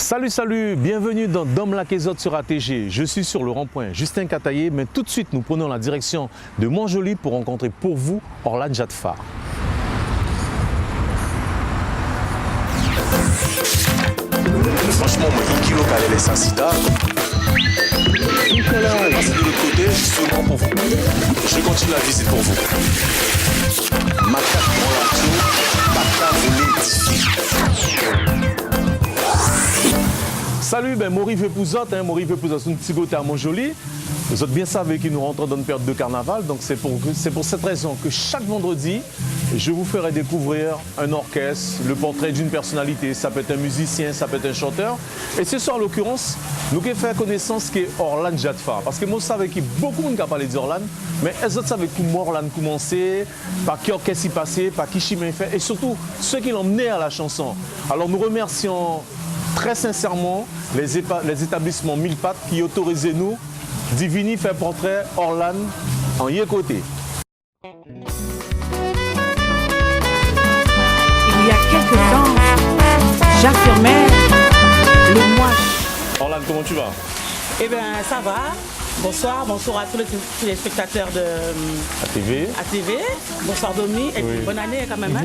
Salut, salut, bienvenue dans Dom Lakézot sur ATG. Je suis sur le rond-point Justin Cataillé, mais tout de suite nous prenons la direction de Montjoly pour rencontrer pour vous Orlan Jadfa. Franchement, moi, 1 kilo calé les sensita. Je vais passer de l'autre côté seulement pour vous. Je continue la visite pour vous. Macaque dans la tour, Baka voulait édifier. Salut, Maurice Vepouzot, Maurice Vepouzot, c'est un petit côté à Montjoly. Vous êtes bien savez que nous rentrons dans une période de carnaval, donc c'est pour cette raison que chaque vendredi, je vous ferai découvrir un orchestre, le portrait d'une personnalité. Ça peut être un musicien, ça peut être un chanteur. Et ce soir, en l'occurrence, nous allons faire connaissance qui est Orlan Jadfa. Parce que moi, je savais qu'il y a beaucoup de gens qui parlé d'Orlan, mais les autres savaient comment Orlan commençait, par qui orchestre il passait, par qui chemin fait, et surtout ceux qui l'ont mené à la chanson. Alors nous remercions très sincèrement les établissements Mille Pattes qui autorisaient nous d'y faire portrait Orlan en y côté. Il y a quelques temps, j'affirmais le moi. Orlan, comment tu vas? Eh bien, ça va. Bonsoir, bonsoir à tous les spectateurs de ATV. Bonsoir Domi, et puis bonne année quand même.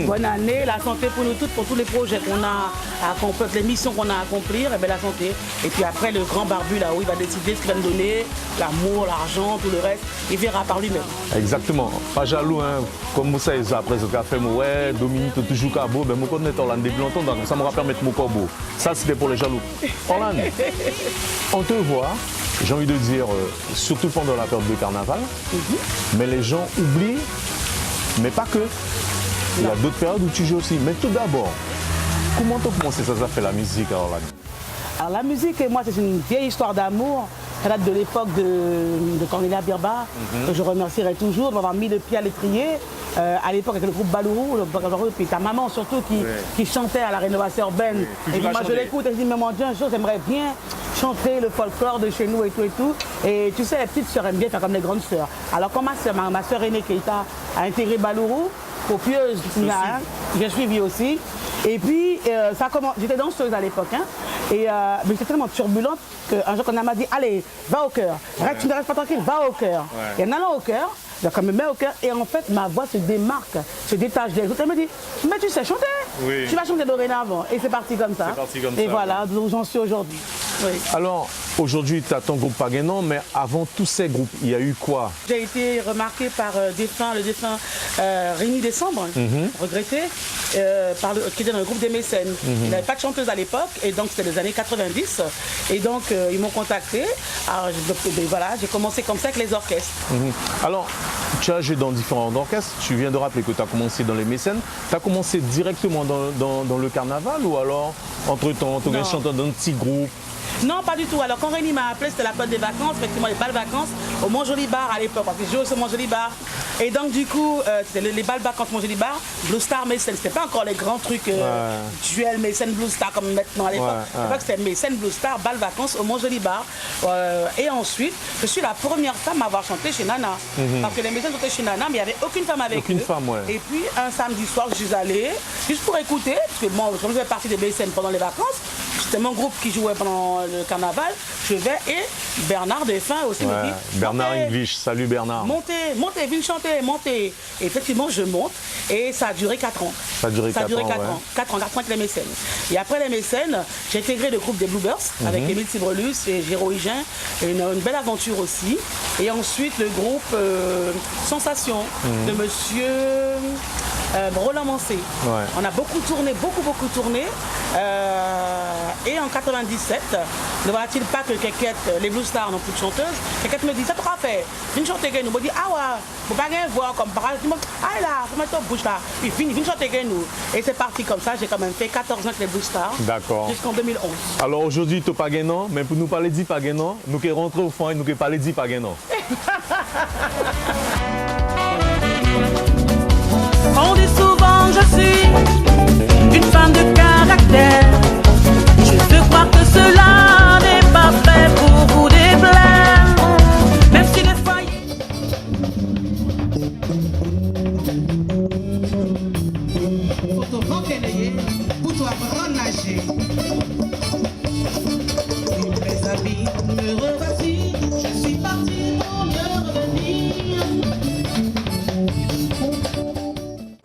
Bonne année, la santé pour nous toutes, pour tous les projets qu'on a à accomplir, les missions qu'on a à accomplir, et bien la santé. Et puis après, le grand barbu, là où il va décider ce qu'il va nous donner, l'amour, l'argent, tout le reste, il verra par lui-même. Exactement. Pas jaloux, hein. Comme vous savez, après ce café, ouais, Dominique, toujours cabot, ben, moi, connais Orlan depuis longtemps, donc ça me va permettre mon corbeau. Ça, c'était pour les jaloux. Orlan, on te voit, j'ai envie de dire, surtout pendant la période de carnaval, mais les gens oublient, mais pas que. Il y a d'autres périodes où tu joues aussi. Mais tout d'abord, comment tu as commencé ça fait la musique à Orlan? Alors la musique, moi, c'est une vieille histoire d'amour. Ça date de l'époque de Cornelia Birba, que je remercierai toujours d'avoir mis le pied à l'étrier. À l'époque avec le groupe Balourou, puis ta maman surtout qui chantait à la rénovation urbaine. Et puis moi je l'écoute et je dis, mais mon Dieu, un jour j'aimerais bien chanter le folklore de chez nous et tout et tout. Et tu sais, les petites sœurs aiment bien faire comme les grandes sœurs. Alors quand ma sœur aînée Keita a intégré Balourou, copieuse, j'ai suivi aussi. Et puis, j'étais danseuse à l'époque, hein, mais j'étais tellement turbulente qu'un jour, on m'a dit, allez, va au cœur. Tu ne restes pas tranquille, va au cœur. Et en allant au cœur, je me mets au cœur et en fait, ma voix se démarque, se détache des autres. Elle me dit, mais tu sais chanter, tu vas chanter dorénavant. Et c'est parti comme ça. Et voilà, d'où j'en suis aujourd'hui. Oui. Alors, aujourd'hui, tu as ton groupe Paguénon, mais avant tous ces groupes, il y a eu quoi? J'ai été remarqué par le défunt Rémi Décembre, regretté, qui était dans le groupe des mécènes. Il n'avait pas de chanteuse à l'époque, et donc c'était les années 90. Et donc, ils m'ont contacté. Alors, voilà, j'ai commencé comme ça avec les orchestres. Alors, tu as joué dans différents orchestres. Tu viens de rappeler que tu as commencé dans les mécènes. Tu as commencé directement dans le carnaval ou alors, entre-temps, tu as chanté dans un petit groupe? Non, pas du tout. Alors quand Rémi m'a appelé, c'était la période des vacances, effectivement les balles vacances au Montjoly Bar à l'époque, parce que je jouais au Montjoly Bar. Et donc du coup, c'était les balles vacances Montjoly Bar, Blue Star, Mécène. C'était pas encore les grands trucs duel Mécène, Blue Star comme maintenant à l'époque. C'était Mécène, Blue Star, balles vacances au Montjoly Bar. Et ensuite, je suis la première femme à avoir chanté chez Nana. Parce que les Mécènes chantaient chez Nana, mais il n'y avait aucune femme avec eux. Aucune femme, ouais. Et puis un samedi soir, je suis allée, juste pour écouter, parce que bon, comme je faisais partie des Mécènes pendant les vacances, c'était mon groupe qui jouait pendant le carnaval, je vais et Bernard Défunt aussi me dit Bernard English, salut Bernard. Montez, viens chanter, montez. Et effectivement, je monte et ça a duré 4 ans. Ça a duré 4 ans. 4 ans avec les mécènes. Et après les mécènes, j'ai intégré le groupe des Bluebirds avec Émile Sibrelus et Géraud Hygin. Une belle aventure aussi. Et ensuite, le groupe Sensation de monsieur Roland Mancé. On a beaucoup tourné, beaucoup tourné. Et en 97, ne voilà-t-il pas que les Blue Stars n'ont plus de chanteuse. Quelqu'un me dit, ça te fait une chanteuse que nous. Je dis, ah ouais, faut pas rien voir comme par exemple, ah là, faut mettre ton bouche là. Puis fini, une chanteuse que nous. Et c'est parti comme ça, j'ai quand même fait 14 ans avec les Blue Stars. D'accord. Jusqu'en 2011. Alors aujourd'hui, tu es Paguénon, mais pour nous parler d'I Paguénon, nous qui rentrons au fond et nous qui parler d'I Paguénon. On dit souvent je suis une femme de caractère. Je veux croire que cela n'est pas fait pour vous déplaire. Même si les foyers. entraîné pour toi apprendre à nager. Oui, mes amis, me revoici, je suis parti pour me revenir.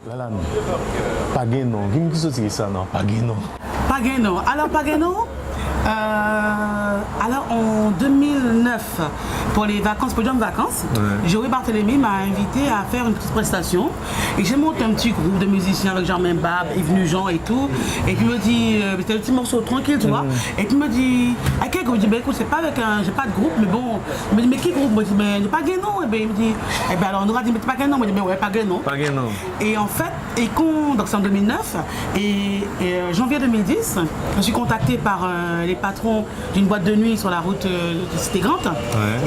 Lalan, Pageno, qu'est-ce que c'est ça, non? Pageno. Pageno. Alors Pageno, alors en 2009, pour les vacances, pour les vacances, Joey Barthélémy m'a invité à faire une petite prestation. Et j'ai monté un petit groupe de musiciens avec Germain Bab, Yves Nugent et tout. Et puis il me dit, c'était un petit morceau tranquille, tu vois. Et puis il me dit, à quel groupe? Je dis, ben écoute, c'est pas avec un, j'ai pas de groupe, mais bon. Il me dit, mais qui groupe? Moi je dis, mais Pageno. Et ben il me dit, eh ben alors on aura dit, mais Pageno. Moi je dis, mais ouais, Pageno. Pageno. Et en fait, donc c'est en 2009, et janvier 2010, je suis contactée par les patrons d'une boîte de nuit sur la route de Cité Grande,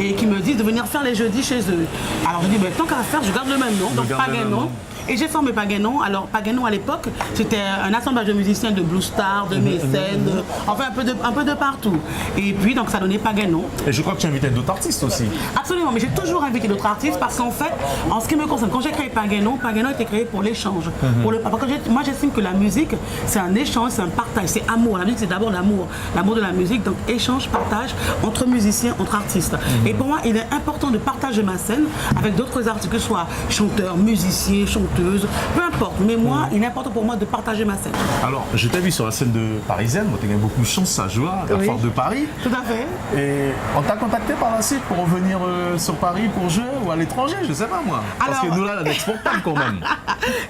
et qui me disent de venir faire les jeudis chez eux. Alors je dis, ben, tant qu'à faire, je garde le même nom, donc Pageno. Et j'ai formé Pageno. Alors Pageno à l'époque, c'était un assemblage de musiciens de Blue Star, de Mécène, enfin un peu de partout. Et puis donc ça donnait Pageno. Et je crois que tu invitais d'autres artistes aussi. Absolument, mais j'ai toujours invité d'autres artistes parce qu'en fait, en ce qui me concerne, quand j'ai créé Pageno, Pageno a été créé pour l'échange. Moi j'estime que la musique, c'est un échange, c'est un partage, c'est amour. La musique c'est d'abord l'amour, l'amour de la musique, donc échange, partage entre musiciens, entre artistes. Et pour moi, il est important de partager ma scène avec d'autres artistes, que ce soit chanteurs, musiciens, chanteurs, peu importe, mais moi, il est important pour moi de partager ma scène. Alors, je t'ai vu sur la scène de Parisienne, moi, tu as gagné beaucoup de chance à jouer à la Foire de Paris. Tout à fait. Et on t'a contacté par la suite pour revenir sur Paris pour jouer ou à l'étranger, je sais pas moi. Parce que nous là, on est exportable quand même.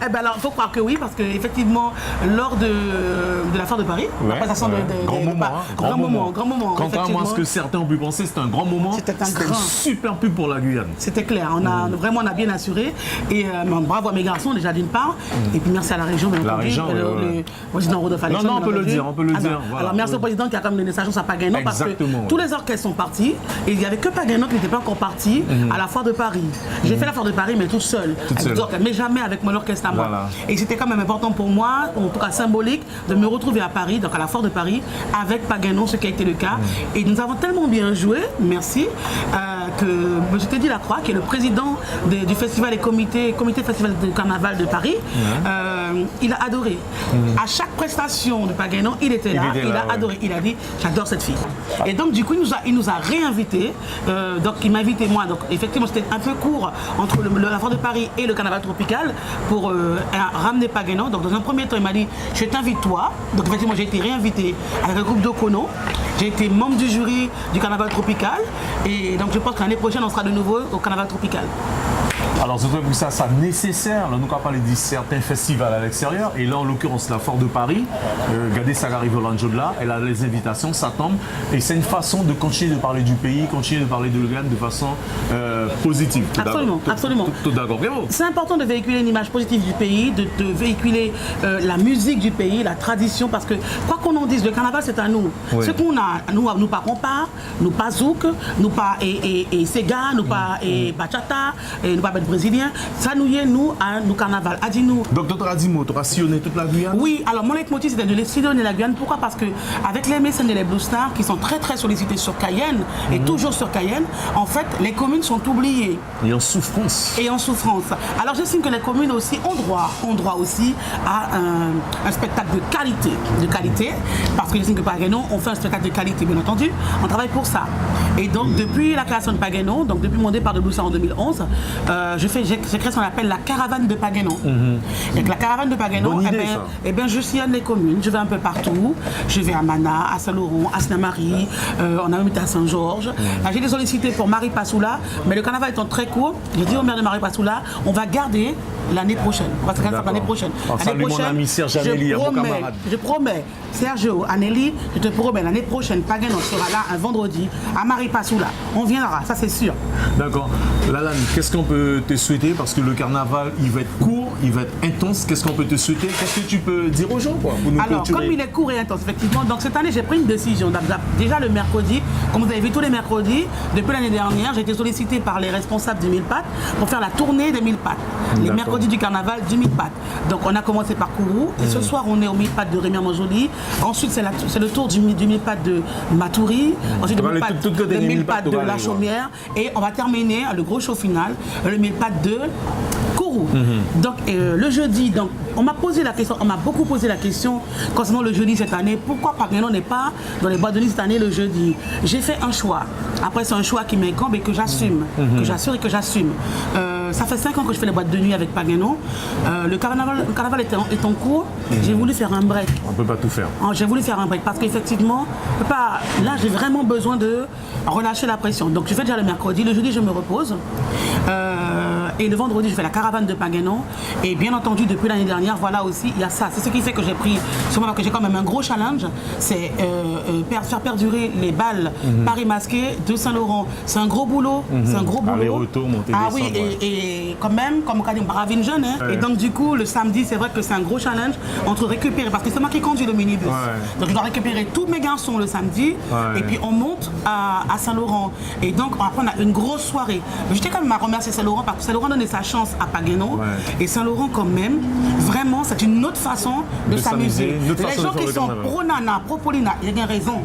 Eh ben alors, il faut croire que oui, parce qu'effectivement, lors de la Foire de Paris, la passation grand moment. Contrairement à ce que certains ont pu penser, c'était un grand moment. C'était une super pub pour la Guyane. C'était clair, on a bien assuré. Et bravo à mes garçons déjà d'une part, et puis merci à la région, bien entendu, le président Rodolphe Alexandre. Non, on peut le dire, Voilà. Alors merci au président qui a quand même donné sa chance à Pageno, parce que tous les orchestres sont partis, et il n'y avait que Pageno qui n'était pas encore parti à la Foire de Paris. J'ai fait la Foire de Paris, mais toute seule, mais jamais avec mon orchestre à moi. Voilà. Et c'était quand même important pour moi, en tout cas symbolique, de me retrouver à Paris, donc à la Foire de Paris, avec Pageno, ce qui a été le cas. Et nous avons tellement bien joué, merci, que M. Teddy Lacroix, qui est le président du festival et comité festival de carnaval de Paris, il a adoré. À chaque prestation de Pageno, il était là, il a adoré, il a dit j'adore cette fille. Et donc du coup il nous a réinvités, donc il m'a invité moi, donc effectivement c'était un peu court entre la Foire de Paris et le carnaval tropical pour ramener Pageno. Donc dans un premier temps il m'a dit je t'invite toi, donc effectivement j'ai été réinvité avec un groupe d'Okono, j'ai été membre du jury du carnaval tropical, et donc je pense que l'année prochaine on sera de nouveau au carnaval tropical. Alors c'est pour ça, ça nécessaire, là, nous avons parlé de certains festivals à l'extérieur, et là en l'occurrence la Foire de Paris, Gade Sagari Volanjo de là, elle a les invitations, ça tombe, et c'est une façon de continuer de parler du pays, continuer de parler de Guyane de façon positive. Absolument, absolument. Tout d'accord, bravo. C'est important de véhiculer une image positive du pays, de véhiculer la musique du pays, la tradition, parce que quoi qu'on en dise, le carnaval c'est à nous. Oui. Ce qu'on a, nous pas compas, nous pas zouk, nous pas et sega, nous pas et bachata, et nous pas brésilien, ça nous y est nous à nous carnaval. A dit nous. Donc tu as dit tu as sillonné toute la Guyane? Oui, alors mon leitmotiv c'était de sillonner la Guyane. Pourquoi? Parce que avec les mécènes et les Blue Stars qui sont très très sollicités sur Cayenne et toujours sur Cayenne, en fait les communes sont oubliées. Et en souffrance. Et en souffrance. Alors j'estime que les communes aussi ont droit aussi à un spectacle de qualité, parce que j'estime que Pageno on fait un spectacle de qualité, bien entendu, on travaille pour ça. Et donc depuis la création de Pageno, donc depuis mon départ de Blue Star en 2011, j'ai créé ce qu'on appelle la caravane de Pageno. Et la caravane de Pageno, je sillonne les communes, je vais un peu partout. Je vais à Mana, à Saint-Laurent, à Snamari, on a même été à Saint-Georges. J'ai été sollicité pour Marie Passoula, mais le carnaval étant très court, j'ai dit au maire de Marie Passoula, on va garder l'année prochaine. On va se garder l'année prochaine. Salut mon ami Serge Anelli, mon camarade. Je promets, Sergio Anelli, je te promets, l'année prochaine, Pageno sera là un vendredi à Marie Passoula. On viendra, ça c'est sûr. D'accord. Lalan, qu'est-ce qu'on peut te souhaiter? Parce que le carnaval, il va être court, il va être intense. Qu'est-ce qu'on peut te souhaiter? Qu'est-ce que tu peux dire aux gens pour nous Alors, clôturer? Comme il est court et intense, effectivement, donc cette année, j'ai pris une décision. Déjà le mercredi, comme vous avez vu tous les mercredis, depuis l'année dernière, j'ai été sollicité par les responsables du 1000 pattes pour faire la tournée des 1000 pattes. Les mercredis du carnaval du 1000 pattes. Donc on a commencé par Kourou, et ce soir on est au 1000 pattes de Rémy-Manjoli. Ensuite c'est le tour du 1000 pattes de Matoury. Ensuite le 1000 pattes de La Chaumière. Et on va terminer le gros show final, le 1000 pattes de Kourou. Donc le jeudi, donc, on m'a posé la question, on m'a beaucoup posé la question concernant le jeudi cette année. Pourquoi Pagano n'est pas dans les boîtes de nuit cette année le jeudi? J'ai fait un choix. Après, c'est un choix qui m'incombe et que j'assume. Que j'assure et que j'assume. Ça fait 5 ans que je fais les boîtes de nuit avec Pagano. Le carnaval est en cours. J'ai voulu faire un break. On ne peut pas tout faire. J'ai voulu faire un break parce qu'effectivement, là, j'ai vraiment besoin de relâcher la pression. Donc, je fais déjà le mercredi. Le jeudi, je me repose. Et le vendredi, je fais la caravane de Pagano. Et bien entendu, depuis l'année dernière, voilà aussi, il y a ça. C'est ce qui fait que j'ai pris, sûrement que j'ai quand même un gros challenge, c'est faire perdurer les balles Paris masqué de Saint-Laurent. C'est un gros boulot. C'est un gros boulot. Aller-retour, monter, ah descendre. Oui, et quand même, comme on dit, on brave une jeune. Hein. Et donc, du coup, le samedi, c'est vrai que c'est un gros challenge entre récupérer, parce que c'est moi qui conduis le minibus. Donc, je dois récupérer tous mes garçons le samedi. Et puis, on monte à Saint-Laurent. Et donc, après, on a une grosse soirée. Mais je tiens quand même à remercier Saint-Laurent parce que Saint-Laurent donné sa chance à Pagano. Et Saint-Laurent, quand même, vraiment, c'est une autre façon de s'amuser. Les gens qui sont pro-nana, pro-polina, il y a bien raison.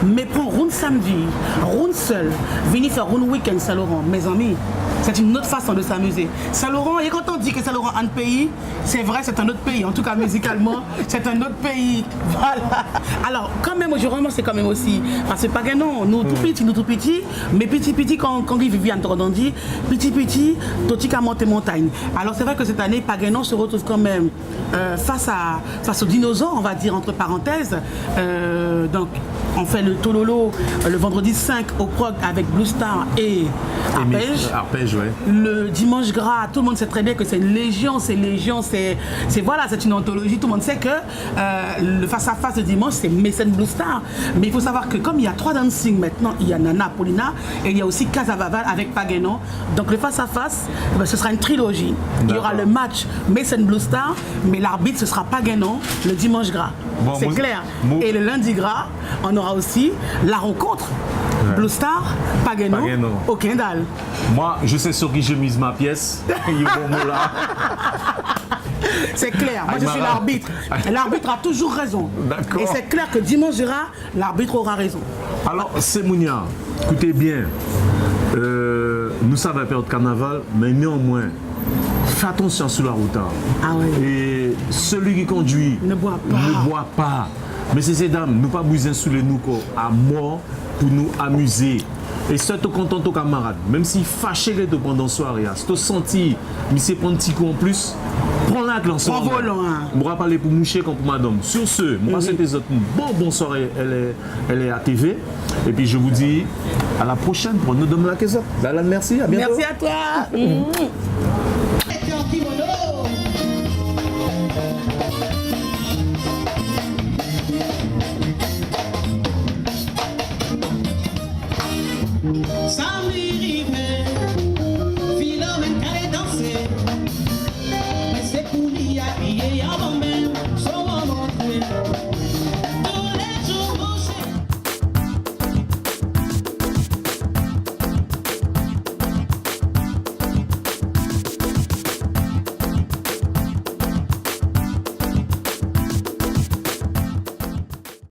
Mais pour round samedi, round seul, venir faire round week-end Saint-Laurent, mes amis, c'est une autre façon de s'amuser. Saint-Laurent, et quand on dit que Saint-Laurent a un pays, c'est vrai, c'est un autre pays. En tout cas, musicalement, c'est un autre pays. Voilà. Alors, quand même, aujourd'hui, c'est quand même aussi. Parce que Pagano, nous tout petits, mais petit, quand Viviane Tordon dit, petit, Totika monte montagne. Alors, c'est vrai que cette année, Pagano se retrouve quand même face aux dinosaures, on va dire, entre parenthèses. Donc, on fait le Tololo le vendredi 5 au Prog avec Blue Star et Arpège. Le dimanche gras, tout le monde sait très bien que c'est une légion, c'est voilà, c'est une anthologie. Tout le monde sait que le face-à-face de dimanche, c'est Mécène Blue Star. Mais il faut savoir que comme il y a 3 dancing maintenant, il y a Nana, Paulina et il y a aussi Casavaval avec Pagano. Donc le face-à-face, ce sera une trilogie. Il y aura le match Mécène Blue Star, mais l'arbitre, ce sera Pagano le dimanche gras. Bon, c'est clair. Et le lundi gras, on aura aussi la rencontre. Blue Star, Pagano, au Kendall. Moi, je sais sur qui je mise ma pièce. C'est clair, moi je suis l'arbitre. L'arbitre a toujours raison. Et c'est clair que dimanche gras, l'arbitre aura raison. Alors, Semounia, écoutez bien, nous sommes à la période de carnaval, mais néanmoins, fais attention sur la route. Ah oui. Et celui qui conduit ne boit pas. Mais ces dames, nous pas besoin sous les nous à mort pour nous amuser. Et surtout content aux camarades, même si fâché les deux pendant la soirée, si tu senti, mais c'est prendre un petit coup en plus, prends-la avec l'ensemble. Je vais parler pour moucher comme pour madame. Sur ce, moi c'est des autres. Bonne soirée, elle est à TV. Et puis je vous dis à la prochaine pour nous donner la question. Merci, à bientôt. Merci à toi.